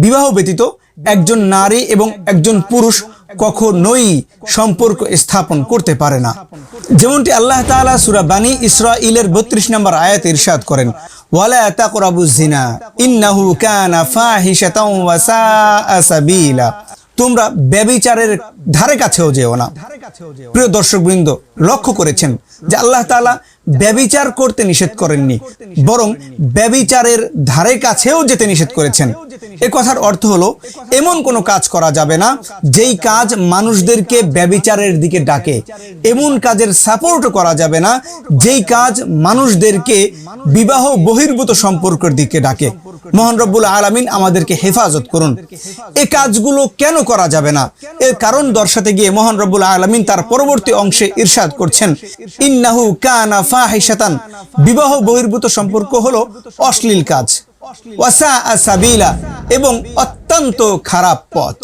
বিবাহ ব্যতীত একজন নারী এবং একজন পুরুষ কখনোই সম্পর্ক স্থাপন করতে পারে না। যেমনটি আল্লাহ তাআলা সূরা বানী ইসরাঈলের 32 নম্বর আয়াতে ইরশাদ করেন, ওয়ালা তাকরাবুজ জিনা ইন্নাহু কানা ফাহিশাতাও ওয়া সাআ সাবিলা। তোমরা ব্যভিচারের ধারে কাছেও যেও না। প্রিয় দর্শকবৃন্দ, লক্ষ্য করেছেন যে আল্লাহ তাআলা ব্যভিচার করতে নিষেধ করেননি, বরং ব্যভিচারের ধারে কাছেও যেতে নিষেধ করেছেন। এ কথার অর্থ হলো এমন কোনো কাজ করা যাবে না যেই কাজ মানুষদেরকে ব্যভিচারের দিকে ডাকে, এমন কাজের সাপোর্টও করা যাবে না যেই কাজ মানুষদেরকে বিবাহ বহির্ভূত সম্পর্কের দিকে ডাকে। মহান রব্বুল আলামিন আমাদেরকে হেফাজত করুন। এই কাজগুলো কেন করা যাবে না, এর কারণ দর্শাতে গিয়ে মহান রব্বুল আলামিন তার পরবর্তী অংশে ইরশাদ করছেন, ইন্নাহু কানা ফাহিশাতান, বিবাহ বহির্ভূত সম্পর্ক হলো অশ্লীল কাজ, ওয়া সাআ সাবিলা, এবং অত্যন্ত খারাপ পথ।